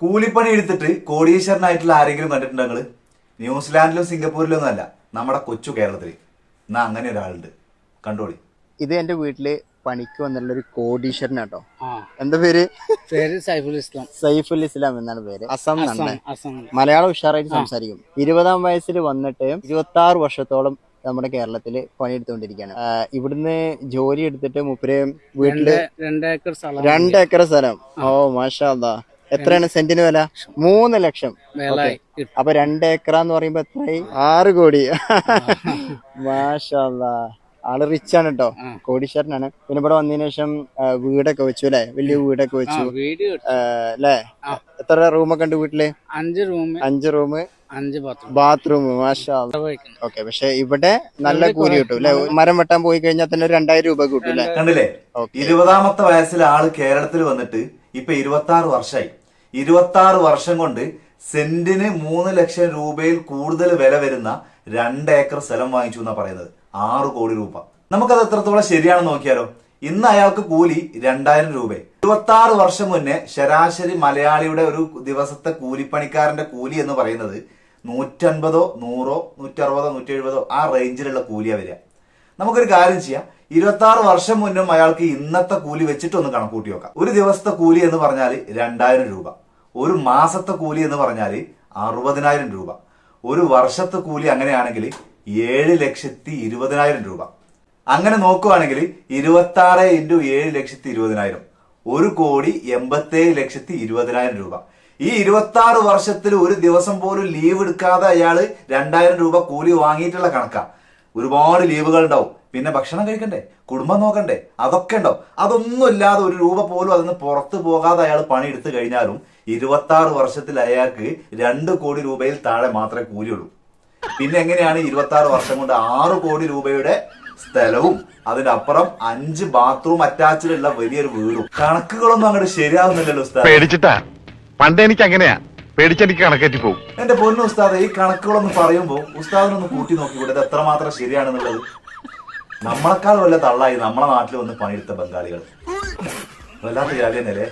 കൂലിപ്പണി എടുത്തിട്ട് കോടീശ്വരനായിട്ടുള്ള ആരെങ്കിലും കണ്ടിട്ടുണ്ടോ നിങ്ങള്? ന്യൂസിലാൻഡിലും സിംഗപ്പൂരിലും ഒന്നും അല്ല, നമ്മുടെ കൊച്ചു കേരളത്തിൽ. എന്നാ അങ്ങനെ ഒരാളുണ്ട്, കണ്ടോളി. ഇത് എന്റെ വീട്ടില് പണിക്ക് വന്നിട്ടുള്ള ഒരു കോടീശ്വരനാട്ടോ. ആ, എന്താ പേര്? പേര് സൈഫുൽ ഇസ്ലാം. സൈഫുൽ ഇസ്ലാം എന്നാണ് പേര്. അസം എന്നാണ്. അസം. മലയാളം ഉഷാറായിട്ട് സംസാരിക്കും. 20-ാം വയസ്സിൽ വന്നിട്ട് 26 വർഷത്തോളം നമ്മുടെ കേരളത്തില് പണിയെടുത്തുകൊണ്ടിരിക്കുകയാണ്. ഇവിടുന്ന് ജോലി എടുത്തിട്ട് മുപ്പര് വീട്ടില് 2 ഏക്കർ സ്ഥലം. 2 ഏക്കർ സ്ഥലം. ഓ മാഷാ അല്ലാ. എത്രയാണ് സെന്റിന് വില? 3 ലക്ഷം. വേലായി കിട്ടും. അപ്പൊ 2 ഏക്കറാന്ന് പറയുമ്പോ എത്രയായി? 6 കോടി. മാഷാ അല്ലാ. ആള് റിച്ച് ആണ് കേട്ടോ, കോടീശ്വരനാണ്. പിന്നെ ഇവിടെ വന്നതിന് ശേഷം വീടൊക്കെ വെച്ചു അല്ലെ? വലിയ വീടൊക്കെ വെച്ചു വീട് അല്ലേ? എത്ര റൂമൊക്കെ ഉണ്ട് വീട്ടില്? 5 റൂം, 5 റൂം, 5 ബാത്റൂം. മാഷാ അല്ലാ. ഓക്കെ, പക്ഷെ ഇവിടെ നല്ല കൂലി കിട്ടും അല്ലെ? മരം വെട്ടാൻ പോയി കഴിഞ്ഞാൽ തന്നെ 2000 രൂപ കിട്ടും അല്ലെ? കണ്ടില്ലേ? 20-ാമത്തെ വയസ്സിൽ ആള് കേരളത്തിൽ വന്നിട്ട് ഇപ്പൊ 26 വർഷമായി. 26 വർഷം കൊണ്ട് സെന്റിന് 3 ലക്ഷം രൂപയിൽ കൂടുതൽ വില വരുന്ന 2 ഏക്കർ സ്ഥലം വാങ്ങിച്ചു എന്നാ പറയുന്നത്. 6 കോടി രൂപ. നമുക്കത് എത്രത്തോളം ശരിയാണെന്ന് നോക്കിയാലോ. ഇന്ന് അയാൾക്ക് കൂലി 2000 രൂപ. 26 വർഷം മുന്നേ ശരാശരി മലയാളിയുടെ ഒരു ദിവസത്തെ കൂലിപ്പണിക്കാരന്റെ കൂലി എന്ന് പറയുന്നത് 150, 100, 160, 170 ആ റേഞ്ചിലുള്ള കൂലിയാ വരിക. നമുക്കൊരു കാര്യം ചെയ്യാം, 26 വർഷം മുന്നും അയാൾക്ക് ഇന്നത്തെ കൂലി വെച്ചിട്ടൊന്ന് കണക്കൂട്ടി നോക്കാം. ഒരു ദിവസത്തെ കൂലി എന്ന് പറഞ്ഞാൽ 2000 രൂപ. ഒരു മാസത്തെ കൂലി എന്ന് പറഞ്ഞാൽ 60000 രൂപ. ഒരു വർഷത്തെ കൂലി അങ്ങനെയാണെങ്കിൽ 7,20,000 രൂപ. അങ്ങനെ നോക്കുവാണെങ്കിൽ 26 × 7,20,000 1,87,20,000 രൂപ. ഈ 26 വർഷത്തിൽ ഒരു ദിവസം പോലും ലീവ് എടുക്കാതെ അയാള് 2000 രൂപ കൂലി വാങ്ങിയിട്ടുള്ള കണക്കാ. ഒരുപാട് ലീവുകൾ ഉണ്ടാവും, പിന്നെ ഭക്ഷണം കഴിക്കണ്ടേ, കുടുംബം നോക്കണ്ടേ, അതൊക്കെ ഉണ്ടാവും. അതൊന്നും ഇല്ലാതെ ഒരു രൂപ പോലും അതിന് പുറത്തു പോകാതെ അയാൾ പണി എടുത്തു കഴിഞ്ഞാലും 26 വർഷത്തിൽ അയാൾക്ക് 2 കോടി രൂപയിൽ താഴെ മാത്രമേ കൂലിയുള്ളൂ. പിന്നെ എങ്ങനെയാണ് 26 വർഷം കൊണ്ട് 6 കോടി രൂപയുടെ സ്ഥലവും അതിനപ്പുറം 5 ബാത്റൂം അറ്റാച്ച്ഡുള്ള വലിയൊരു വീടും? കണക്കുകളൊന്നും അങ്ങോട്ട് ശരിയാവുന്നില്ലല്ലോ ഉസ്താദ്. പേടിച്ചിട്ടാ, പണ്ട് എനിക്ക് അങ്ങനെയാ, പേടിച്ചെനിക്ക് കണക്കേറ്റി പോകും. എന്റെ പൊന്നു ഉസ്താദ്, ഈ കണക്കുകളൊന്നും പറയുമ്പോ ഉസ്താദിനൊന്ന് കൂട്ടി നോക്കിക്കൂടെ ഇത് എത്രമാത്രം ശരിയാണെന്നുള്ളത്? നമ്മളെക്കാൾ വല്ല തള്ളായി നമ്മളെ നാട്ടിൽ വന്ന് പണിയെടുത്ത ബംഗാളികൾ. വല്ലാത്ത ജാലിയല്ലേ?